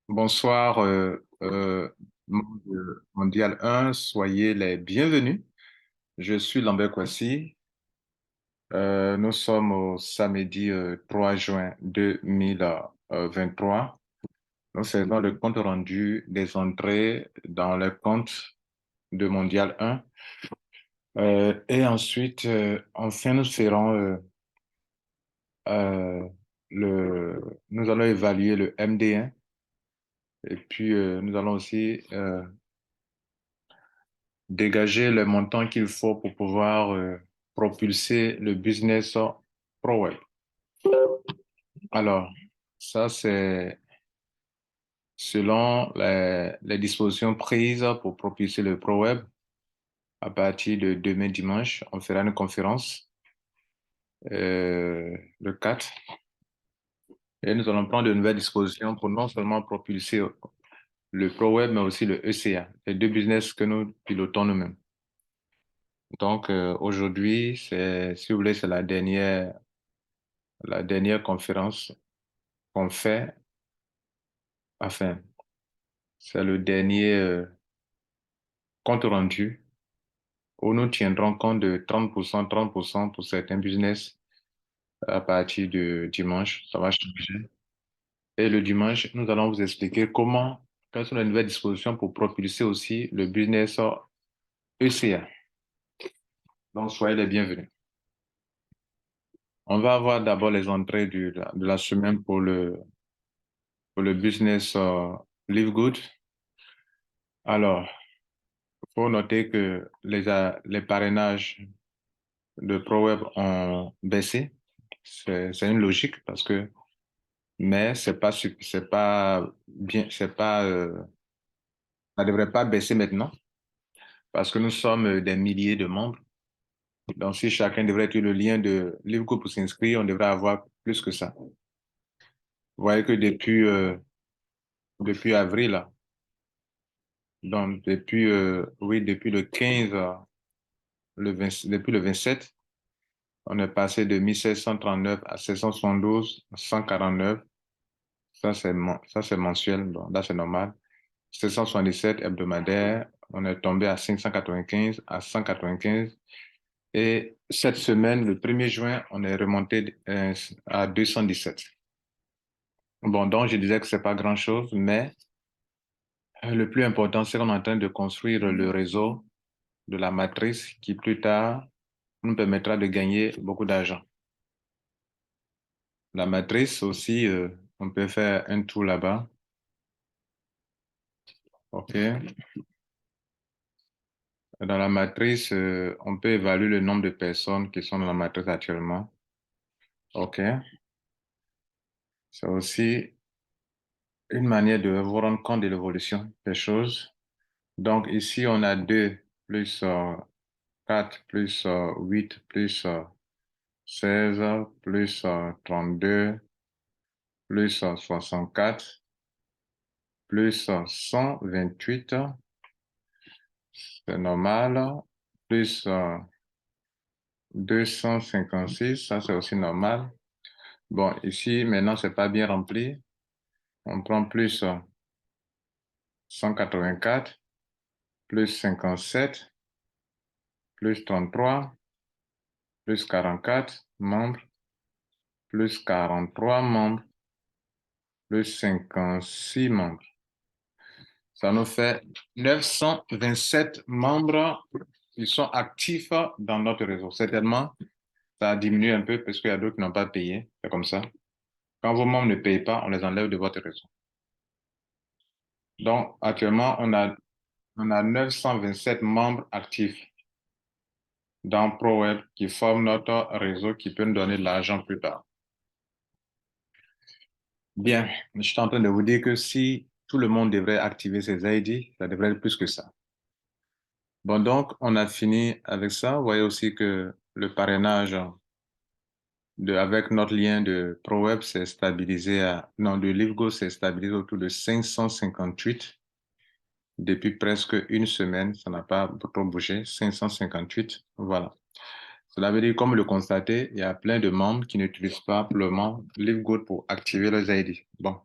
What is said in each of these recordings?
Bonsoir, monde Mondial 1, soyez les bienvenus. Je suis Lambert Kwasi. Nous sommes au samedi 3 juin 2023. Nous faisons le compte rendu des entrées dans le compte de Mondial 1. Et ensuite, enfin, nous ferons euh, nous allons évaluer le MD1. Et puis, nous allons aussi dégager le montant qu'il faut pour pouvoir propulser le business Pro Web. Alors, ça, c'est selon les dispositions prises pour propulser le Pro Web. À partir de demain dimanche, on fera une conférence le 4 et nous allons prendre de nouvelles dispositions pour non seulement propulser le Pro Web, mais aussi le ECA, les deux business que nous pilotons nous-mêmes. Donc, aujourd'hui, si vous voulez, c'est la dernière conférence qu'on fait, enfin, c'est le dernier compte rendu où nous tiendrons compte de 30% pour certains business à partir de dimanche. Ça va changer. Et le dimanche, nous allons vous expliquer quelles sont les nouvelles dispositions pour propulser aussi le business ECA. Donc, soyez les bienvenus. On va avoir d'abord les entrées de la semaine pour le business Live Good. Alors, il faut noter que les parrainages de ProWeb ont baissé. C'est une logique parce que, mais c'est pas bien, ça devrait pas baisser maintenant parce que nous sommes des milliers de membres. Donc, si chacun devrait être le lien de LiveGo pour s'inscrire, on devrait avoir plus que ça. Vous voyez que depuis avril, là, donc depuis le 15, depuis le 27, on est passé de 1739 à 772, 149. Ça, c'est mensuel. Bon, là, c'est normal. 777 hebdomadaires. On est tombé à 595, à 195. Et cette semaine, le 1er juin, on est remonté à 217. Bon, donc, je disais que c'est pas grand-chose, mais le plus important, c'est qu'on est en train de construire le réseau de la matrice qui, plus tard, nous permettra de gagner beaucoup d'argent. La matrice aussi, on peut faire un tour là-bas. OK. Dans la matrice, on peut évaluer le nombre de personnes qui sont dans la matrice actuellement. OK. C'est aussi une manière de vous rendre compte de l'évolution des choses. Donc ici, on a 2 plus 4 plus 8 plus 16 plus 32 plus 64 plus 128. C'est normal. Plus 256, ça c'est aussi normal. Bon, ici, maintenant, c'est pas bien rempli. On prend plus 184, plus 57, plus 33, plus 44 membres, plus 43 membres, plus 56 membres. Ça nous fait 927 membres qui sont actifs dans notre réseau. Certainement, ça a diminué un peu parce qu'il y a d'autres qui n'ont pas payé. C'est comme ça. Quand vos membres ne payent pas, on les enlève de votre réseau. Donc, actuellement, on a 927 membres actifs dans ProWeb qui forment notre réseau qui peut nous donner de l'argent plus tard. Bien, je suis en train de vous dire que si tout le monde devrait activer ses ID, ça devrait être plus que ça. Bon, donc, on a fini avec ça. Vous voyez aussi que le parrainage avec notre lien de ProWeb s'est stabilisé de LiveGo s'est stabilisé autour de 558 depuis presque une semaine. Ça n'a pas trop bougé, 558. Voilà. Cela veut dire, comme le constatez, il y a plein de membres qui n'utilisent pas pour le moment LiveGo pour activer leurs ID. Bon,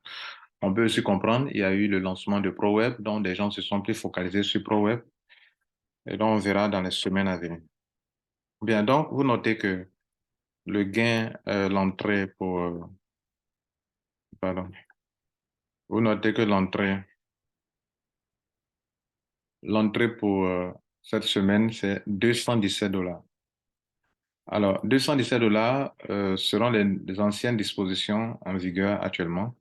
On peut aussi comprendre, il y a eu le lancement de ProWeb, donc des gens se sont plus focalisés sur ProWeb, et donc on verra dans les semaines à venir. Bien, donc, vous notez que le gain, l'entrée pour, pardon, vous notez que l'entrée pour cette semaine, c'est 217 $. Alors, 217 $ seront les anciennes dispositions en vigueur actuellement.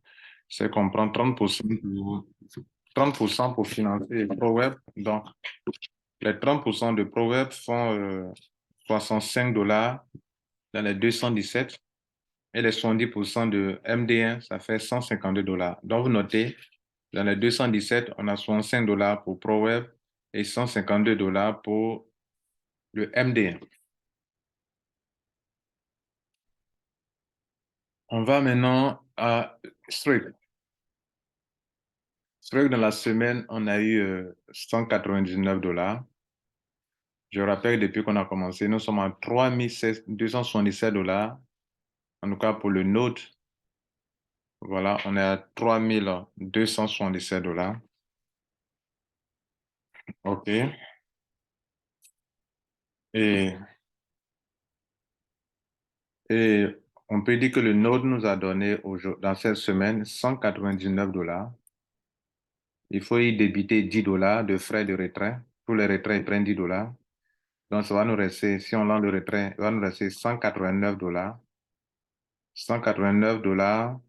C'est qu'on prend 30% pour financer ProWeb. Donc, les 30% de ProWeb font 65 $ dans les 217 et les 70% de MD1, ça fait 152 $. Donc, vous notez, dans les 217, on a 65 $ pour ProWeb et 152 $ pour le MD1. On va maintenant à Strict. Strict, dans la semaine, on a eu 199 $. Je rappelle, depuis qu'on a commencé, nous sommes à 3277 $. En tout cas, pour le Node, voilà, on est à 3277 $. OK. Et, et on peut dire que le Node nous a donné dans cette semaine 199 $. Il faut y débiter 10 $ de frais de retrait. Tous les retraits, ils prennent 10 $. Donc, ça va nous rester, si on lance le retrait, il va nous rester 189 $. 189 $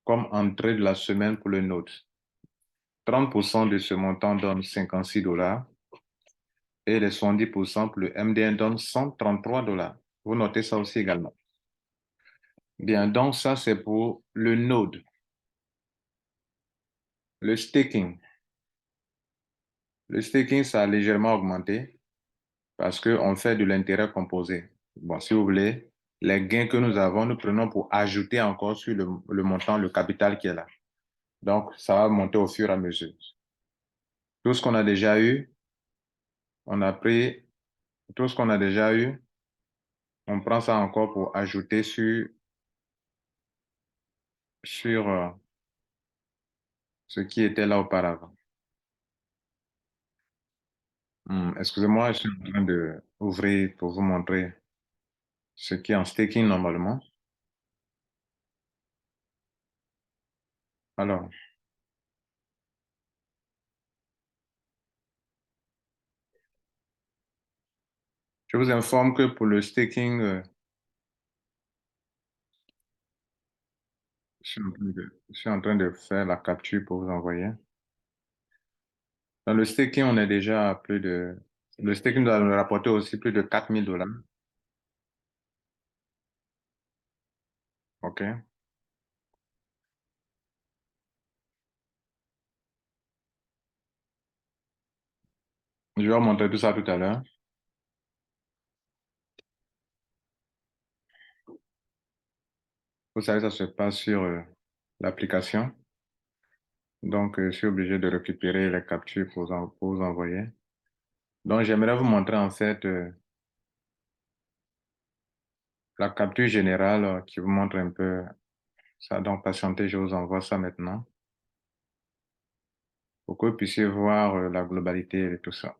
comme entrée de la semaine pour le Node. 30% de ce montant donne 56 $ et les 70% pour le MD1 donne 133 $. Vous notez ça aussi également. Bien, donc ça, c'est pour le Node. Le staking. Le staking, ça a légèrement augmenté parce qu'on fait de l'intérêt composé. Bon, si vous voulez, les gains que nous avons, nous prenons pour ajouter encore sur le montant, le capital qui est là. Donc, ça va monter au fur et à mesure. Tout ce qu'on a déjà eu, on a pris, tout ce qu'on a déjà eu, on prend ça encore pour ajouter sur ce qui était là auparavant. Excusez-moi, je suis en train de ouvrir pour vous montrer ce qui est en staking normalement. Alors, je vous informe que pour le staking, je suis en train de faire la capture pour vous envoyer. Dans le staking, on est déjà à plus de... Le staking doit nous rapporter aussi plus de 4 000 $. OK? Je vais vous montrer tout ça tout à l'heure. Vous savez, ça se passe sur l'application. Donc, je suis obligé de récupérer les captures pour vous envoyer. Donc, j'aimerais vous montrer en fait la capture générale qui vous montre un peu ça. Donc, patientez, je vous envoie ça maintenant pour que vous puissiez voir la globalité de tout ça.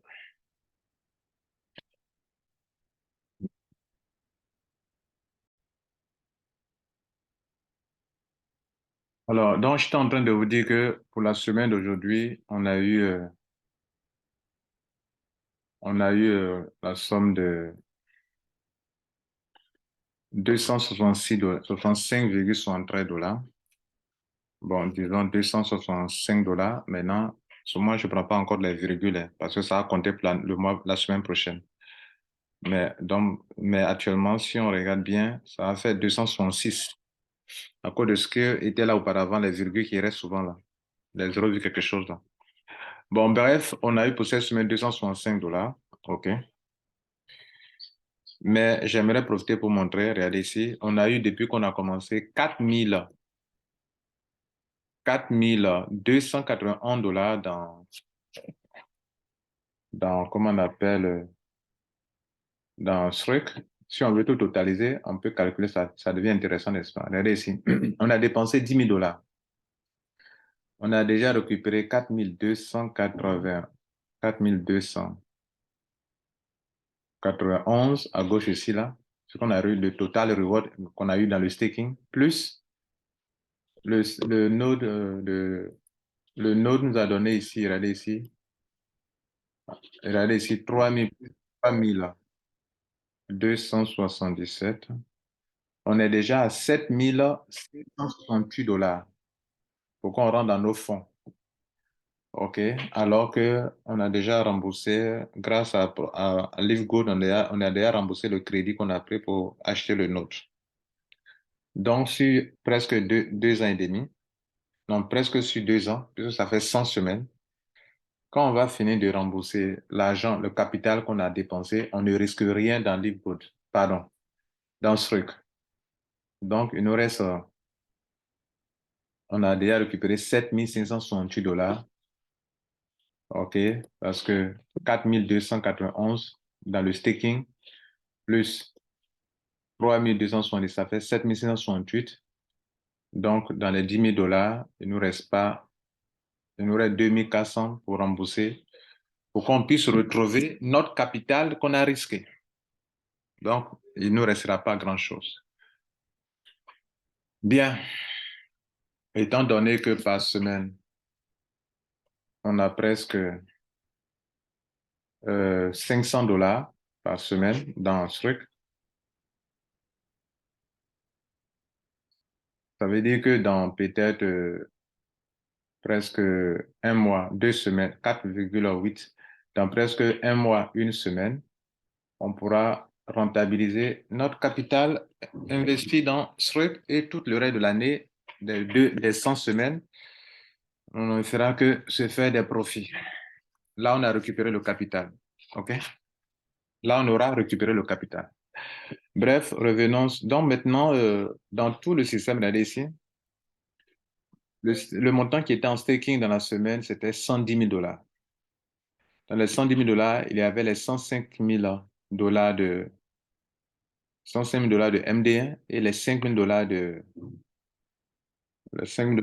Alors, donc, j'étais en train de vous dire que pour la semaine d'aujourd'hui, on a eu la somme de 266 $, 65,63 $. Bon, disons 265 $. Maintenant, sur moi, je ne prends pas encore les virgules hein, parce que ça va compter pour la semaine prochaine. Mais actuellement, si on regarde bien, ça va faire 266 à cause de ce qui était là auparavant, les virgules qui restent souvent là, les 0, quelque chose là. Bon, bref, on a eu pour cette semaine 265 $. OK. Mais j'aimerais profiter pour montrer, regardez ici, on a eu depuis qu'on a commencé 4 281 $ dans comment on appelle, dans Shrek. Si on veut tout totaliser, on peut calculer ça. Ça devient intéressant, n'est-ce pas? Regardez ici. On a dépensé 10 000 $. On a déjà récupéré 4280, 4291 à gauche ici, là. Ce qu'on a eu, le total reward qu'on a eu dans le staking, plus le node, le node nous a donné ici, regardez ici, 3277. On est déjà à 7 768 $. Pourquoi on rentre dans nos fonds? OK. Alors que on a déjà remboursé, grâce à LiveGood, on a déjà remboursé le crédit qu'on a pris pour acheter le nôtre. Donc, sur presque 2 ans et demi, non, presque sur 2 ans, puisque ça fait 100 semaines, quand on va finir de rembourser l'argent, le capital qu'on a dépensé, on ne risque rien dans LiveGood, pardon, dans ce truc. Donc, il nous reste, on a déjà récupéré 7 568 $. OK, parce que 4291 dans le staking, plus 3270, ça fait 7668. Donc, dans les 10 000 $, il nous reste pas, il nous reste 2400 pour rembourser, pour qu'on puisse retrouver notre capital qu'on a risqué. Donc, il ne nous restera pas grand-chose. Bien, étant donné que par semaine, on a presque 500 $ par semaine dans ce truc, ça veut dire que dans peut-être presque un mois, 2 semaines, 4,8, dans presque un mois, une semaine, on pourra rentabiliser notre capital investi dans Struct et tout le reste de l'année, des 100 semaines, on ne fera que se faire des profits. Là, on a récupéré le capital. OK? Là, on aura récupéré le capital. Bref, revenons. Donc maintenant, dans tout le système là ici, le montant qui était en staking dans la semaine, c'était 110 000 $. Dans les 110 000 $, il y avait les 105 000 $ de 105 000 $ de MD1 et les 5 000 $ les 5 000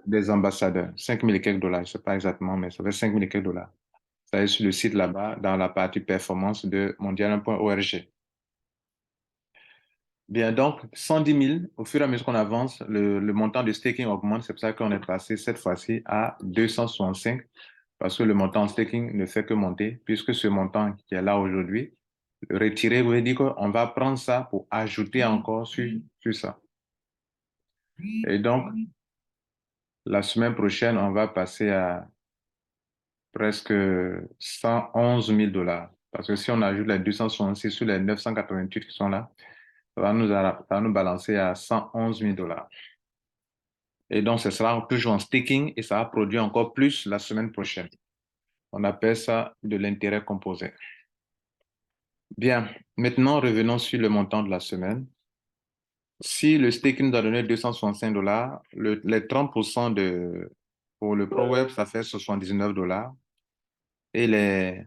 des ambassadeurs. 5 000 et quelques dollars, je ne sais pas exactement, mais ça fait 5 000 et quelques dollars. Ça est sur le site là-bas, dans la partie performance de mondial.org. Bien, donc 110 000, au fur et à mesure qu'on avance, le montant de staking augmente. C'est pour ça qu'on est passé cette fois-ci à 265, parce que le montant en staking ne fait que monter, puisque ce montant qui est là aujourd'hui, le retirer veut dire qu'on va prendre ça pour ajouter encore sur ça. Et donc, la semaine prochaine, on va passer à presque 111 000 $. Parce que si on ajoute les 266 sur les 988 qui sont là, ça va nous balancer à 111 000 $. Et donc, ce sera toujours en staking et ça va produire encore plus la semaine prochaine. On appelle ça de l'intérêt composé. Bien, maintenant revenons sur le montant de la semaine. Si le staking doit donner 265 $, les 30% pour le Pro Web, ça fait 79 $. Et les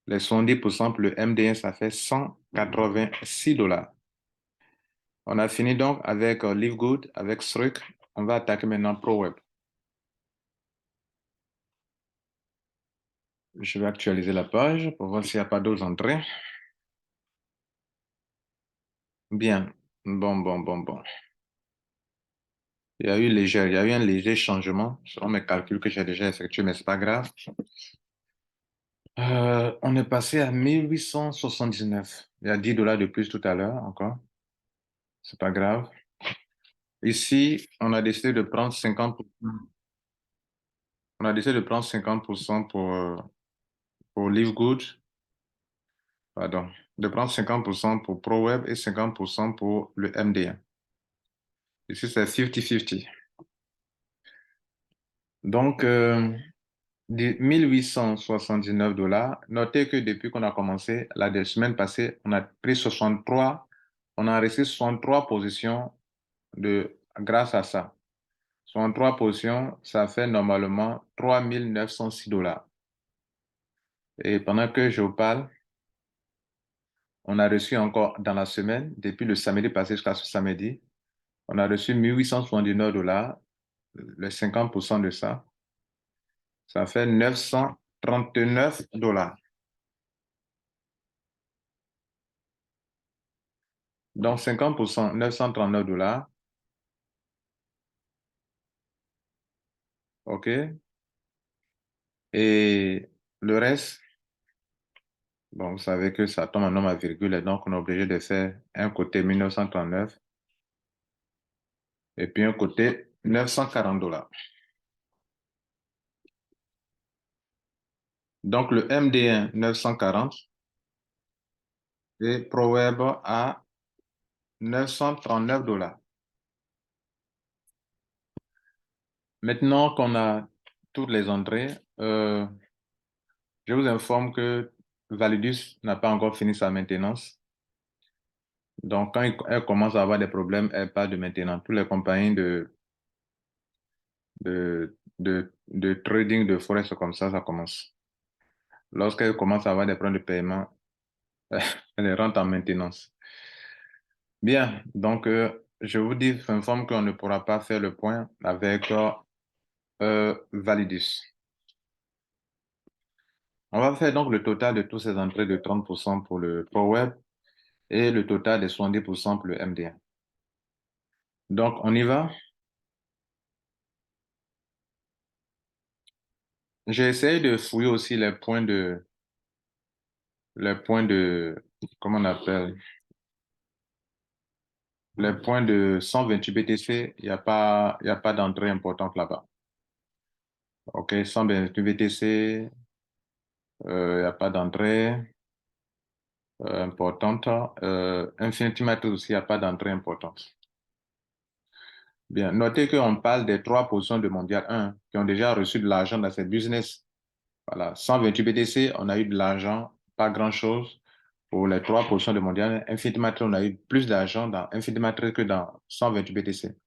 70% pour le MD1, ça fait 186 $. On a fini donc avec LiveGood, avec Struct. On va attaquer maintenant Pro Web. Je vais actualiser la page pour voir s'il n'y a pas d'autres entrées. Bien. Bon. Il y a eu un léger changement selon mes calculs que j'ai déjà effectués, mais c'est pas grave. On est passé à 1879. Il y a 10 $ de plus tout à l'heure encore. C'est pas grave. Ici, on a décidé de prendre 50%. On a décidé de prendre 50% pour LiveGood. Pardon. De prendre 50% pour ProWeb et 50% pour le MD1. Ici, c'est 50-50. Donc, 1879 $. Notez que depuis qu'on a commencé, la semaine passée, on a pris 63, on a resté 63 positions grâce à ça. 63 positions, ça fait normalement 3906 $. Et pendant que je vous parle, on a reçu encore dans la semaine, depuis le samedi passé jusqu'à ce samedi, on a reçu 1879 $. les 50% de ça, ça fait 939 dollars. Donc 50%, 939 dollars. OK? Et le reste, bon, vous savez que ça tombe en nombre à virgule et donc on est obligé de faire un côté 1939 et puis un côté 940 dollars. Donc le MD1 940 et ProWeb à 939 dollars. Maintenant qu'on a toutes les entrées, je vous informe que Validus n'a pas encore fini sa maintenance. Donc, quand elle commence à avoir des problèmes, elle part de maintenance. Toutes les compagnies de trading de forex comme ça commence. Lorsqu'elle commence à avoir des problèmes de paiement, elle rentre en maintenance. Bien, donc je vous dis, j'informe qu'on ne pourra pas faire le point avec Validus. On va faire donc le total de toutes ces entrées de 30% pour le ProWeb et le total de 70% pour le MD1. Donc, on y va. J'ai essayé de fouiller aussi comment on appelle, les points de 128 BTC, il y a pas d'entrée importante là-bas. OK, 128 BTC, il n'y a pas d'entrée importante. Infinity Matrix aussi, il n'y a pas d'entrée importante. Bien, notez qu'on parle des trois positions de Mondial 1 qui ont déjà reçu de l'argent dans cette business. Voilà, 128 BTC, on a eu de l'argent, pas grand-chose pour les trois positions de Mondial. Infinity Matrix, on a eu plus d'argent dans Infinity Matrix que dans 128 BTC.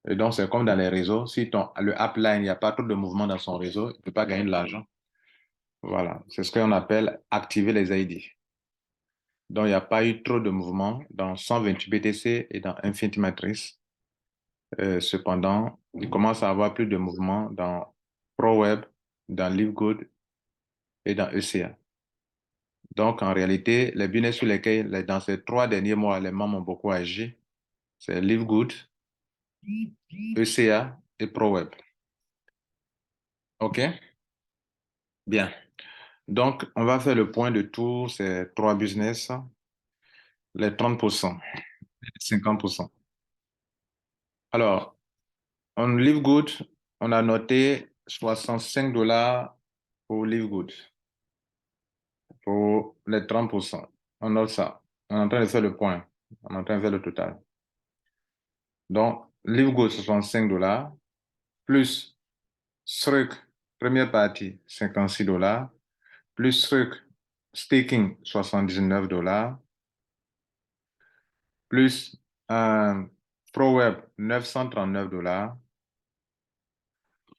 Et donc, c'est comme dans les réseaux. Si le upline, il n'y a pas trop de mouvement dans son réseau, il ne peut pas gagner de l'argent. Voilà, c'est ce qu'on appelle activer les ID. Donc, il n'y a pas eu trop de mouvement dans 128 BTC et dans Infinity Matrix. Cependant, il commence à avoir plus de mouvement dans ProWeb, dans LiveGood et dans ECA. Donc, en réalité, les business sur lesquels, dans ces 3 derniers mois, les membres ont beaucoup agi, c'est LiveGood, ECA et ProWeb. OK? Bien. Donc, on va faire le point de tous ces trois business, les 30%, les 50%. Alors, on LiveGood, on a noté 65 dollars pour LiveGood, pour les 30%. On note ça. On est en train de faire le point. On est en train de faire le total. Donc, LiveGood, 65 dollars, plus Struck, première partie, 56 dollars, plus Struck, staking, 79 dollars, plus ProWeb, 939 dollars.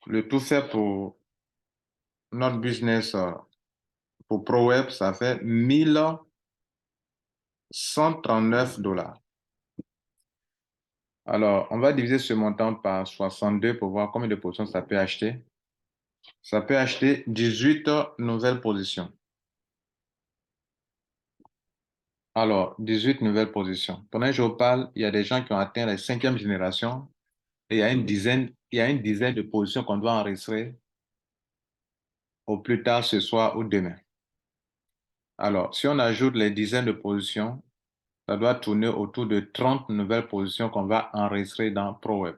Le tout fait pour notre business, pour ProWeb, ça fait 1139 dollars. Alors, on va diviser ce montant par 62 pour voir combien de positions ça peut acheter. Ça peut acheter 18 nouvelles positions. Alors, 18 nouvelles positions. Pendant que je vous parle, il y a des gens qui ont atteint la 5e génération et il y a une dizaine de positions qu'on doit enregistrer au plus tard ce soir ou demain. Alors, si on ajoute les dizaines de positions, ça doit tourner autour de 30 nouvelles positions qu'on va enregistrer dans ProWeb.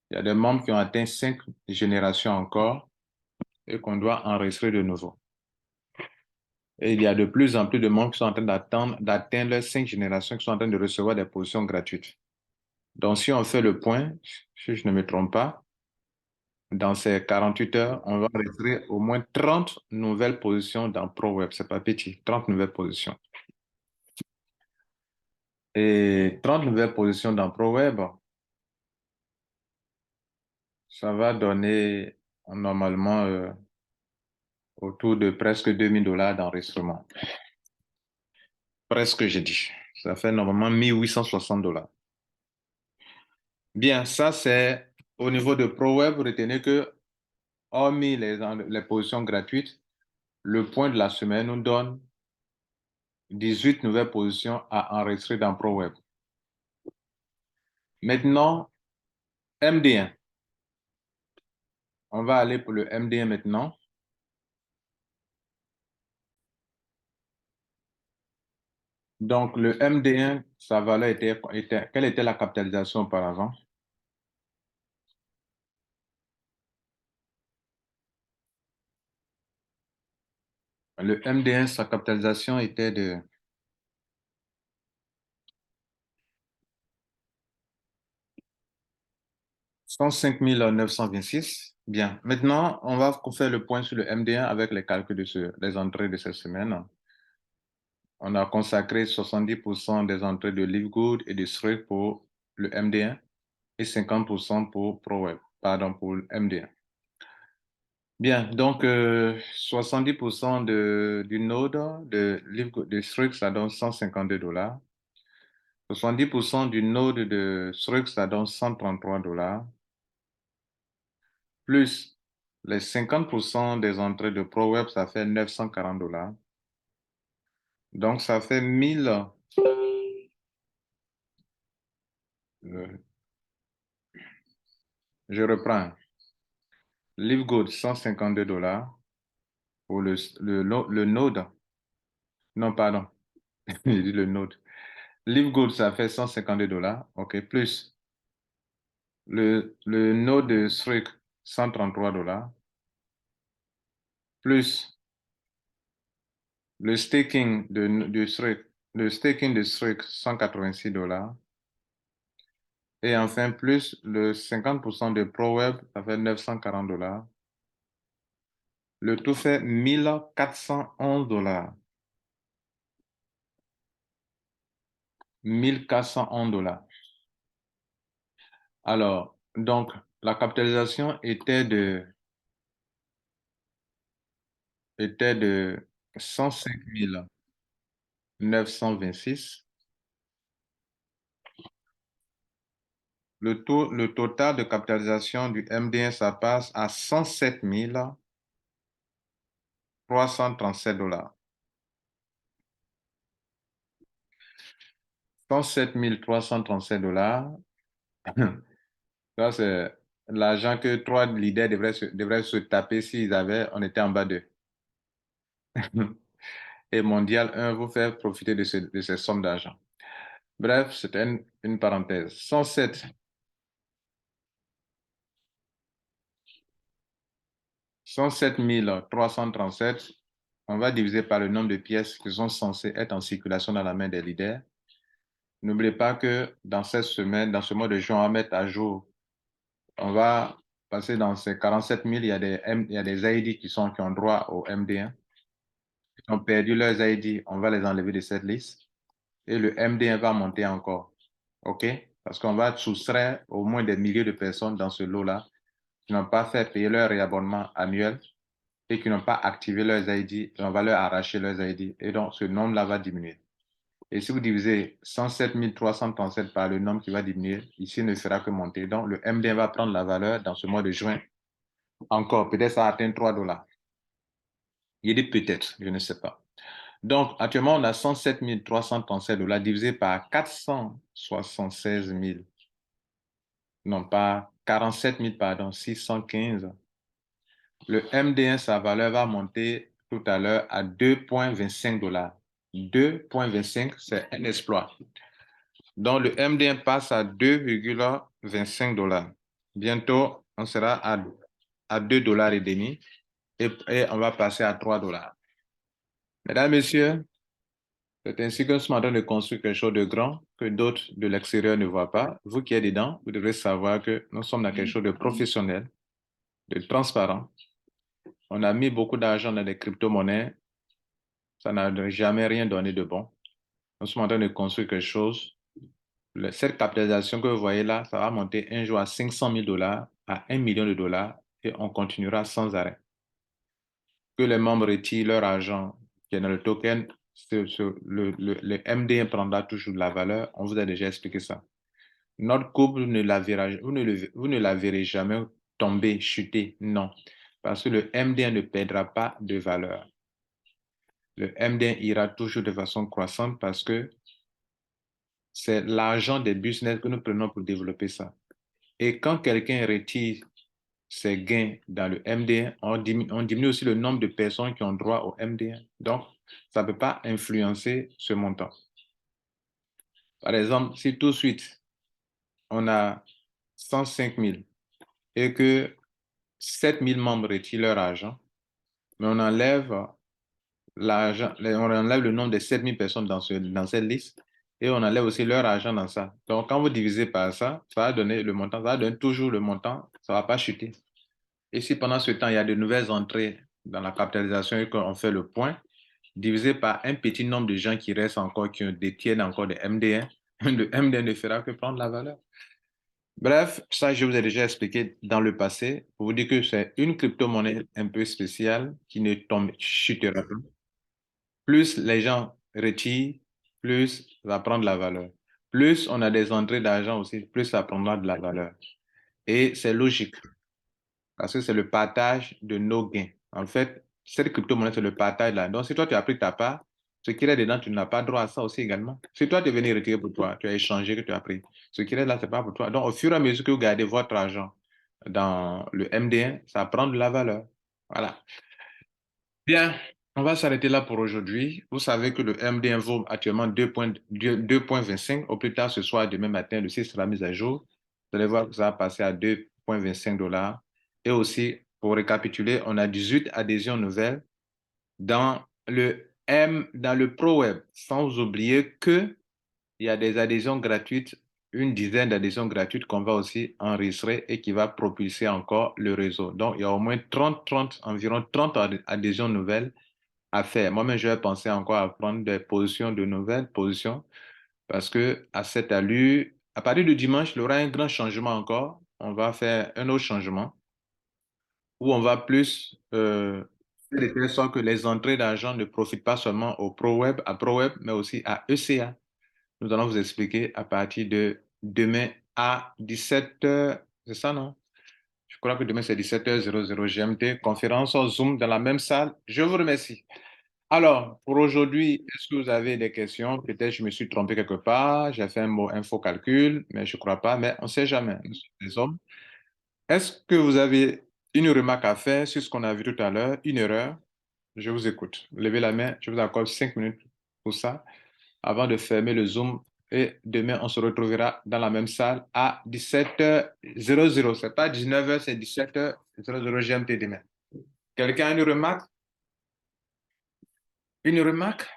Il y a des membres qui ont atteint 5 générations encore et qu'on doit enregistrer de nouveau. Et il y a de plus en plus de membres qui sont en train d'atteindre les 5 générations, qui sont en train de recevoir des positions gratuites. Donc, si on fait le point, si je ne me trompe pas, dans ces 48 heures, on va enregistrer au moins 30 nouvelles positions dans ProWeb. C'est pas petit, 30 nouvelles positions. Et 30 nouvelles positions dans ProWeb, ça va donner normalement autour de presque 2000 dollars d'enregistrement. Presque, j'ai dit. Ça fait normalement 1860 dollars. Bien, ça c'est au niveau de ProWeb, retenez que, hormis les positions gratuites, le point de la semaine nous donne 18 nouvelles positions à enregistrer dans ProWeb. Maintenant, MD1. On va aller pour le MD1 maintenant. Donc, le MD1, sa valeur quelle était la capitalisation auparavant? Le MD1, sa capitalisation était de 105 926. Bien. Maintenant, on va faire le point sur le MD1 avec les calculs des entrées de cette semaine. On a consacré 70% des entrées de Livegood et de Strike pour le MD1 et 50% pour ProWeb, pardon, pour le MD1. Bien, donc 70% du node de Livegood, de Strike, ça donne $152. 70% du node de Strike, ça donne $133. Plus les 50% des entrées de ProWeb, ça fait $940. Donc, ça fait 1000. euh, je reprends. Livegood, $152 pour le node. Non, pardon. J'ai dit le node. Livegood, ça fait $152. OK. Plus le node de Streak, $133. Plus le staking de Streak, $186. Et enfin, plus le 50% de ProWeb, ça fait $940. Le tout fait $1 411. $1 411. Alors, donc, la capitalisation était de 105 926. Le total de capitalisation du MD1, ça passe à 107 337 $. 107 337 $. Ça, c'est l'argent que trois leaders devraient se taper s'ils avaient, on était en bas d'eux. Et Mondial 1 vous faire profiter de ces sommes d'argent. Bref, c'était une parenthèse. 107 337, on va diviser par le nombre de pièces qui sont censées être en circulation dans la main des leaders. N'oubliez pas que dans cette semaine, dans ce mois de juin, on va mettre à jour. On va passer dans ces 47 000, il y a des ID qui ont droit au MD1. Ils ont perdu leurs ID, on va les enlever de cette liste. Et le MD1 va monter encore. OK? Parce qu'on va soustraire au moins des milliers de personnes dans ce lot-là qui n'ont pas fait payer leur réabonnement annuel et qui n'ont pas activé leurs ID. On va leur arracher leurs ID. Et donc, ce nombre-là va diminuer. Et si vous divisez 107 337 par le nombre qui va diminuer, ici il ne fera que monter. Donc, le MD1 va prendre la valeur dans ce mois de juin. Encore, peut-être ça atteint $3. Il dit peut-être, je ne sais pas. Donc, actuellement, on a 107 337 $ divisé par 476 000. Non, pas 47 000, pardon, 615. Le MD1, sa valeur va monter tout à l'heure à $2,25. 2,25, c'est un exploit. Donc, le MD1 passe à $2,25. Bientôt, on sera à $2,5 et on va passer à $3. Mesdames, Messieurs, c'est ainsi que nous sommes en train de construire quelque chose de grand que d'autres de l'extérieur ne voient pas. Vous qui êtes dedans, vous devrez savoir que nous sommes dans quelque chose de professionnel, de transparent. On a mis beaucoup d'argent dans les crypto-monnaies. Ça n'a jamais rien donné de bon. Nous sommes en train de construire quelque chose. Cette capitalisation que vous voyez là, ça va monter un jour à 500 000 $, à 1 million de dollars, et on continuera sans arrêt. Que les membres retirent leur argent qui est dans le token, le MD1 prendra toujours de la valeur. On vous a déjà expliqué ça. Notre couple, vous ne la verrez jamais tomber, chuter, non. Parce que le MD1 ne perdra pas de valeur. Le MD1 ira toujours de façon croissante parce que c'est l'argent des business que nous prenons pour développer ça. Et quand quelqu'un retire ses gains dans le MD1, on diminue aussi le nombre de personnes qui ont droit au MD1. Donc, ça ne peut pas influencer ce montant. Par exemple, si tout de suite, on a 105 000 et que 7 000 membres retirent leur argent, mais on enlève l'argent, on enlève le nombre de 7 000 personnes dans cette liste et on enlève aussi leur argent dans ça. Donc, quand vous divisez par ça, ça va donner le montant, ça va donner toujours le montant, ça ne va pas chuter. Et si pendant ce temps, il y a de nouvelles entrées dans la capitalisation et qu'on fait le point, divisé par un petit nombre de gens qui restent encore, qui détiennent encore des MD1, le MD1 ne fera que prendre la valeur. Bref, ça, je vous ai déjà expliqué dans le passé pour vous dire que c'est une crypto-monnaie un peu spéciale qui ne tombe, chutera pas. Plus les gens retirent, plus ça va prendre de la valeur. Plus on a des entrées d'argent aussi, plus ça prendra de la valeur. Et c'est logique parce que c'est le partage de nos gains. En fait, cette crypto-monnaie, c'est le partage là. Donc, si toi, tu as pris ta part, ce qui est dedans, tu n'as pas droit à ça aussi également. Si toi, tu es venu retirer pour toi, tu as échangé, que tu as pris, ce qui est là, ce n'est pas pour toi. Donc, au fur et à mesure que vous gardez votre argent dans le MD1, ça prend de la valeur. Voilà. Bien, on va s'arrêter là pour aujourd'hui. Vous savez que le MD1 vaut actuellement 2,25. Au plus tard ce soir, demain matin, le site sera mis à jour. Vous allez voir que ça va passer à 2,25 $. Et aussi, pour récapituler, on a 18 adhésions nouvelles dans le ProWeb, sans oublier que il y a des adhésions gratuites, une dizaine d'adhésions gratuites qu'on va aussi enregistrer et qui va propulser encore le réseau. Donc, il y a au moins environ 30 adhésions nouvelles à faire. Moi-même, je vais penser encore à prendre des positions, de nouvelles positions, parce que à cette allure, à partir de dimanche, il y aura un grand changement encore. On va faire un autre changement où on va plus faire de telle sorte que les entrées d'argent ne profitent pas seulement au ProWeb, à ProWeb, mais aussi à ECA. Nous allons vous expliquer à partir de demain à 17 h. C'est ça, non? Je crois que demain, c'est 17h00 GMT. Conférence en Zoom dans la même salle. Je vous remercie. Alors, pour aujourd'hui, est-ce que vous avez des questions? Peut-être je me suis trompé quelque part, j'ai fait un faux calcul, mais je ne crois pas, mais on ne sait jamais. Nous sommes des hommes. Est-ce que vous avez une remarque à faire sur ce qu'on a vu tout à l'heure, une erreur? Je vous écoute. Levez la main, je vous accorde 5 minutes pour ça, avant de fermer le Zoom. Et demain, on se retrouvera dans la même salle à 17h00. Ce n'est pas 19h, c'est 17h00 GMT demain. Quelqu'un a une remarque? Une remarque?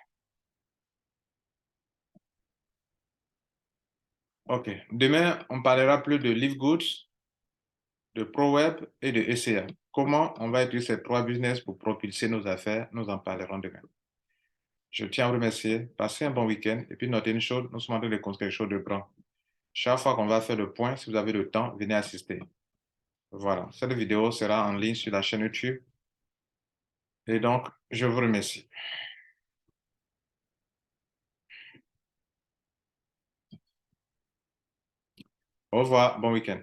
OK. Demain, on parlera plus de LiveGoods, de ProWeb et de ECA. Comment on va utiliser ces trois business pour propulser nos affaires? Nous en parlerons demain. Je tiens à vous remercier. Passez un bon week-end. Et puis, notez une chose, nous sommes en train de construire quelque chose de grand. Chaque fois qu'on va faire le point, si vous avez le temps, venez assister. Voilà. Cette vidéo sera en ligne sur la chaîne YouTube. Et donc, je vous remercie. Au revoir. Bon week-end.